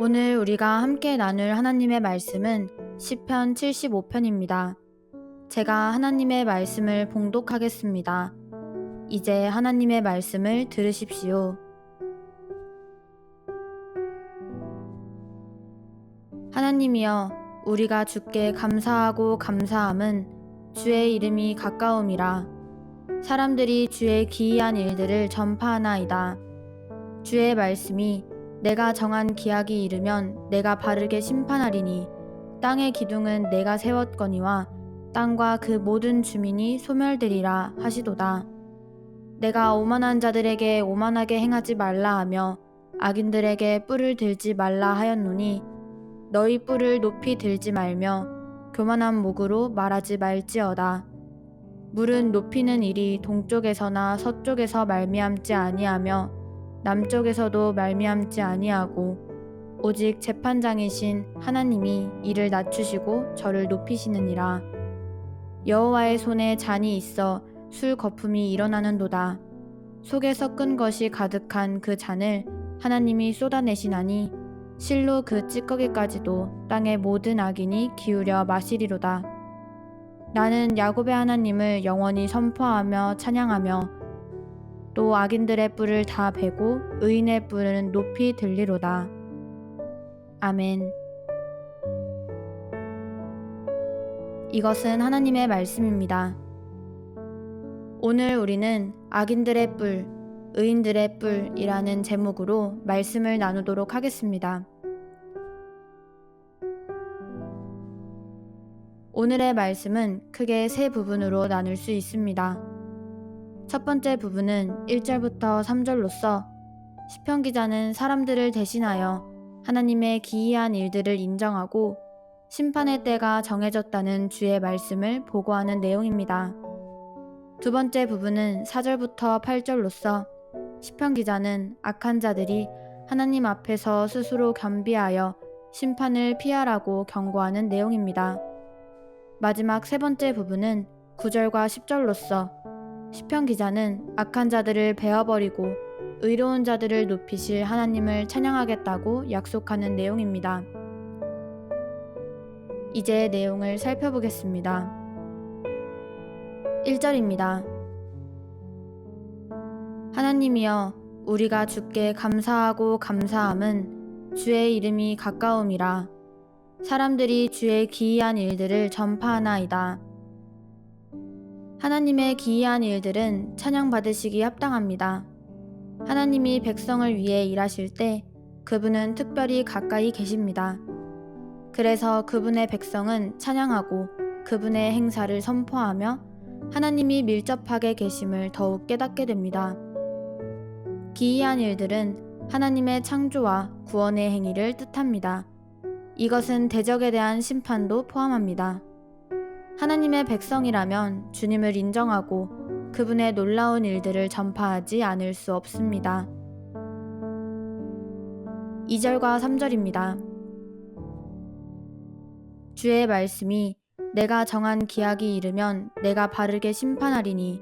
오늘 우리가 함께 나눌 하나님의 말씀은 시편 75편입니다. 제가 하나님의 말씀을 봉독하겠습니다. 이제 하나님의 말씀을 들으십시오. 하나님이여, 우리가 주께 감사하고 감사함은 주의 이름이 가까움이라. 사람들이 주의 기이한 일들을 전파하나이다. 주의 말씀이 내가 정한 기약이 이르면 내가 바르게 심판하리니 땅의 기둥은 내가 세웠거니와 땅과 그 모든 주민이 소멸되리라 하시도다. 내가 오만한 자들에게 오만하게 행하지 말라 하며 악인들에게 뿔을 들지 말라 하였노니 너희 뿔을 높이 들지 말며 교만한 목으로 말하지 말지어다. 물은 높이는 일이 동쪽에서나 서쪽에서 말미암지 아니하며 남쪽에서도 말미암지 아니하고 오직 재판장이신 하나님이 이를 낮추시고 저를 높이시느니라. 여호와의 손에 잔이 있어 술 거품이 일어나는도다. 속에 섞은 것이 가득한 그 잔을 하나님이 쏟아내시나니 실로 그 찌꺼기까지도 땅의 모든 악인이 기울여 마시리로다. 나는 야곱의 하나님을 영원히 선포하며 찬양하며 또 악인들의 뿔을 다 베고 의인의 뿔은 높이 들리로다. 아멘. 이것은 하나님의 말씀입니다. 오늘 우리는 악인들의 뿔, 의인들의 뿔이라는 제목으로 말씀을 나누도록 하겠습니다. 오늘의 말씀은 크게 세 부분으로 나눌 수 있습니다. 첫 번째 부분은 1절부터 3절로서 시편 기자는 사람들을 대신하여 하나님의 기이한 일들을 인정하고 심판의 때가 정해졌다는 주의 말씀을 보고하는 내용입니다. 두 번째 부분은 4절부터 8절로서 시편 기자는 악한 자들이 하나님 앞에서 스스로 겸비하여 심판을 피하라고 경고하는 내용입니다. 마지막 세 번째 부분은 9절과 10절로서 시편 기자는 악한 자들을 베어버리고 의로운 자들을 높이실 하나님을 찬양하겠다고 약속하는 내용입니다. 이제 내용을 살펴보겠습니다. 1절입니다. 하나님이여, 우리가 주께 감사하고 감사함은 주의 이름이 가까움이라. 사람들이 주의 기이한 일들을 전파하나이다. 하나님의 기이한 일들은 찬양받으시기 합당합니다. 하나님이 백성을 위해 일하실 때 그분은 특별히 가까이 계십니다. 그래서 그분의 백성은 찬양하고 그분의 행사를 선포하며 하나님이 밀접하게 계심을 더욱 깨닫게 됩니다. 기이한 일들은 하나님의 창조와 구원의 행위를 뜻합니다. 이것은 대적에 대한 심판도 포함합니다. 하나님의 백성이라면 주님을 인정하고 그분의 놀라운 일들을 전파하지 않을 수 없습니다. 2절과 3절입니다. 주의 말씀이 내가 정한 기약이 이르면 내가 바르게 심판하리니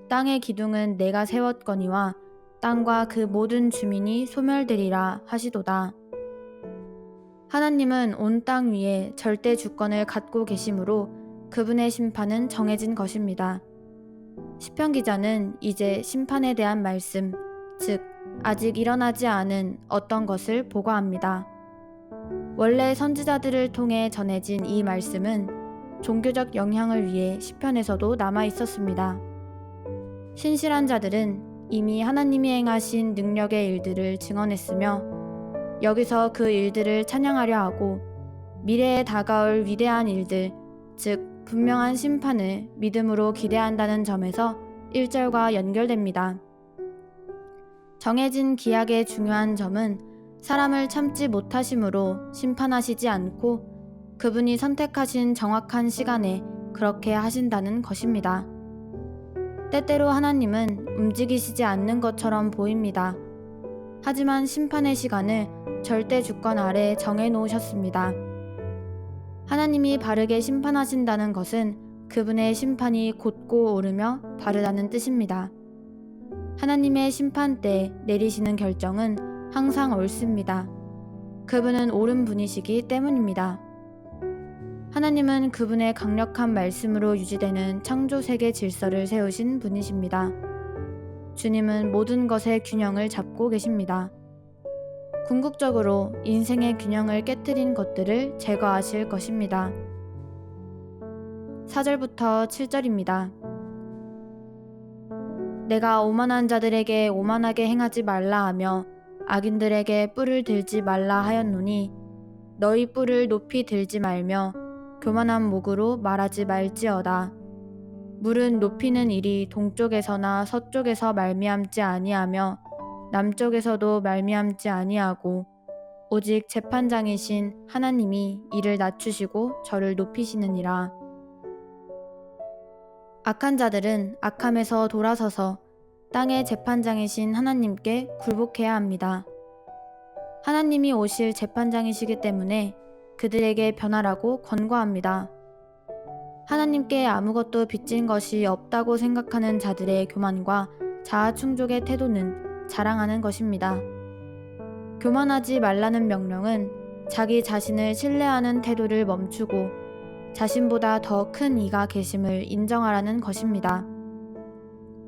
땅의 기둥은 내가 세웠거니와 땅과 그 모든 주민이 소멸되리라 하시도다. 하나님은 온 땅 위에 절대 주권을 갖고 계시므로 그분의 심판은 정해진 것입니다. 시편 기자는 이제 심판에 대한 말씀, 즉 아직 일어나지 않은 어떤 것을 보고합니다. 원래 선지자들을 통해 전해진 이 말씀은 종교적 영향을 위해 시편에서도 남아 있었습니다. 신실한 자들은 이미 하나님이 행하신 능력의 일들을 증언했으며 여기서 그 일들을 찬양하려 하고 미래에 다가올 위대한 일들, 즉 분명한 심판을 믿음으로 기대한다는 점에서 1절과 연결됩니다. 정해진 기약의 중요한 점은 사람을 참지 못하심으로 심판하시지 않고 그분이 선택하신 정확한 시간에 그렇게 하신다는 것입니다. 때때로 하나님은 움직이시지 않는 것처럼 보입니다. 하지만 심판의 시간을 절대 주권 아래 정해 놓으셨습니다. 하나님이 바르게 심판하신다는 것은 그분의 심판이 곧고 오르며 바르다는 뜻입니다. 하나님의 심판 때 내리시는 결정은 항상 옳습니다. 그분은 옳은 분이시기 때문입니다. 하나님은 그분의 강력한 말씀으로 유지되는 창조세계 질서를 세우신 분이십니다. 주님은 모든 것의 균형을 잡고 계십니다. 궁극적으로 인생의 균형을 깨뜨린 것들을 제거하실 것입니다. 4절부터 7절입니다. 내가 오만한 자들에게 오만하게 행하지 말라 하며 악인들에게 뿔을 들지 말라 하였노니 너희 뿔을 높이 들지 말며 교만한 목으로 말하지 말지어다. 물은 높이는 일이 동쪽에서나 서쪽에서 말미암지 아니하며 남쪽에서도 말미암지 아니하고 오직 재판장이신 하나님이 이를 낮추시고 저를 높이시느니라. 악한 자들은 악함에서 돌아서서 땅의 재판장이신 하나님께 굴복해야 합니다. 하나님이 오실 재판장이시기 때문에 그들에게 변하라고 권고합니다. 하나님께 아무것도 빚진 것이 없다고 생각하는 자들의 교만과 자아충족의 태도는 자랑하는 것입니다. 교만하지 말라는 명령은 자기 자신을 신뢰하는 태도를 멈추고 자신보다 더 큰 이가 계심을 인정하라는 것입니다.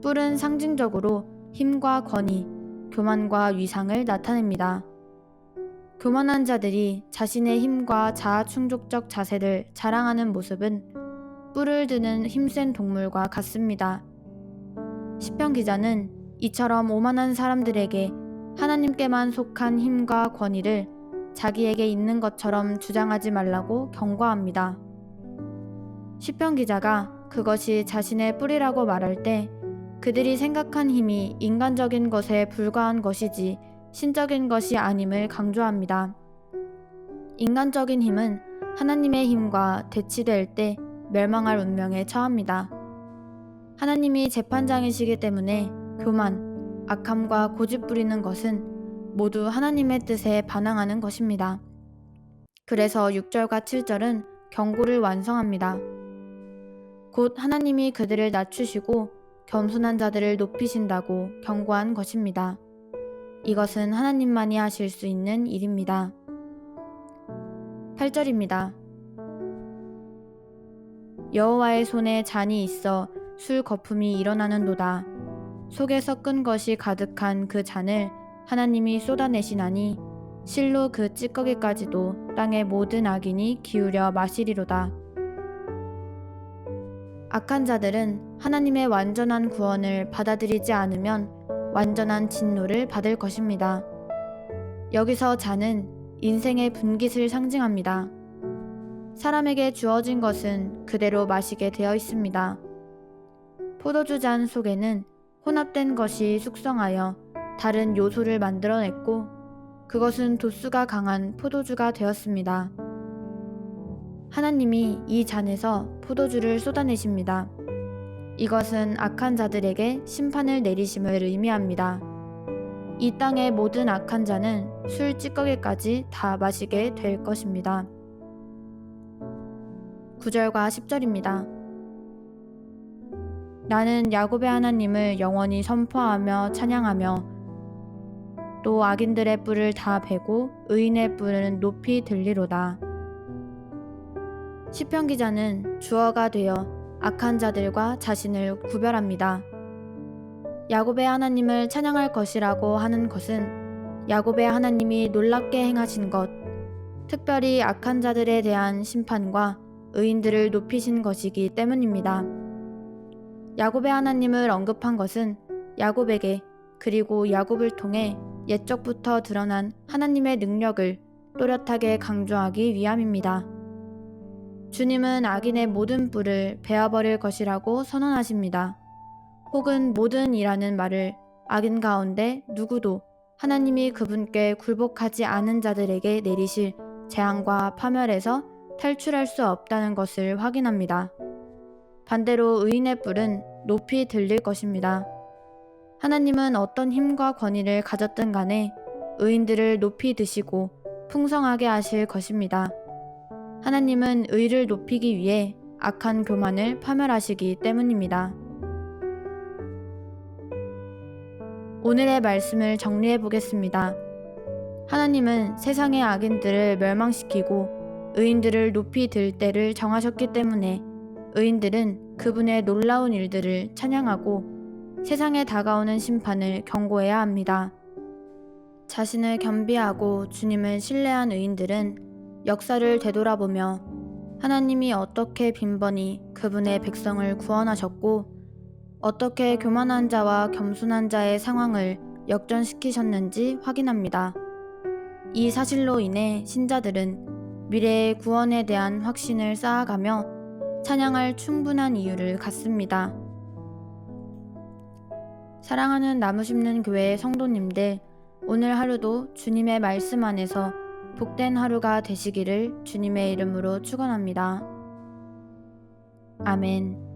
뿔은 상징적으로 힘과 권위, 교만과 위상을 나타냅니다. 교만한 자들이 자신의 힘과 자아충족적 자세를 자랑하는 모습은 뿔을 드는 힘센 동물과 같습니다. 시편 기자는 이처럼 오만한 사람들에게 하나님께만 속한 힘과 권위를 자기에게 있는 것처럼 주장하지 말라고 경고합니다. 시편 기자가 그것이 자신의 뿔이라고 말할 때 그들이 생각한 힘이 인간적인 것에 불과한 것이지 신적인 것이 아님을 강조합니다. 인간적인 힘은 하나님의 힘과 대치될 때 멸망할 운명에 처합니다. 하나님이 재판장이시기 때문에 교만, 악함과 고집 부리는 것은 모두 하나님의 뜻에 반항하는 것입니다. 그래서 6절과 7절은 경고를 완성합니다. 곧 하나님이 그들을 낮추시고 겸손한 자들을 높이신다고 경고한 것입니다. 이것은 하나님만이 하실 수 있는 일입니다. 8절입니다. 여호와의 손에 잔이 있어 술 거품이 일어나는도다. 속에 섞은 것이 가득한 그 잔을 하나님이 쏟아내시나니 실로 그 찌꺼기까지도 땅의 모든 악인이 기울여 마시리로다. 악한 자들은 하나님의 완전한 구원을 받아들이지 않으면 완전한 진노를 받을 것입니다. 여기서 잔은 인생의 분깃을 상징합니다. 사람에게 주어진 것은 그대로 마시게 되어 있습니다. 포도주 잔 속에는 혼합된 것이 숙성하여 다른 요소를 만들어냈고 그것은 도수가 강한 포도주가 되었습니다. 하나님이 이 잔에서 포도주를 쏟아내십니다. 이것은 악한 자들에게 심판을 내리심을 의미합니다. 이 땅의 모든 악한 자는 술 찌꺼기까지 다 마시게 될 것입니다. 9절과 10절입니다. 나는 야곱의 하나님을 영원히 선포하며 찬양하며 또 악인들의 뿔을 다 베고 의인의 뿔은 높이 들리로다. 시편 기자는 주어가 되어 악한 자들과 자신을 구별합니다. 야곱의 하나님을 찬양할 것이라고 하는 것은 야곱의 하나님이 놀랍게 행하신 것, 특별히 악한 자들에 대한 심판과 의인들을 높이신 것이기 때문입니다. 야곱의 하나님을 언급한 것은 야곱에게 그리고 야곱을 통해 옛적부터 드러난 하나님의 능력을 또렷하게 강조하기 위함입니다. 주님은 악인의 모든 뿔을 베어버릴 것이라고 선언하십니다. 혹은 모든이라는 말을 악인 가운데 누구도 하나님이 그분께 굴복하지 않은 자들에게 내리실 재앙과 파멸에서 탈출할 수 없다는 것을 확인합니다. 반대로 의인의 뿔은 높이 들릴 것입니다. 하나님은 어떤 힘과 권위를 가졌든 간에 의인들을 높이 드시고 풍성하게 하실 것입니다. 하나님은 의를 높이기 위해 악한 교만을 파멸하시기 때문입니다. 오늘의 말씀을 정리해 보겠습니다. 하나님은 세상의 악인들을 멸망시키고 의인들을 높이 들 때를 정하셨기 때문에 의인들은 그분의 놀라운 일들을 찬양하고 세상에 다가오는 심판을 경고해야 합니다. 자신을 겸비하고 주님을 신뢰한 의인들은 역사를 되돌아보며 하나님이 어떻게 빈번히 그분의 백성을 구원하셨고 어떻게 교만한 자와 겸손한 자의 상황을 역전시키셨는지 확인합니다. 이 사실로 인해 신자들은 미래의 구원에 대한 확신을 쌓아가며 찬양할 충분한 이유를 갖습니다. 사랑하는 나무심는 교회의 성도님들, 오늘 하루도 주님의 말씀 안에서 복된 하루가 되시기를 주님의 이름으로 축원합니다. 아멘.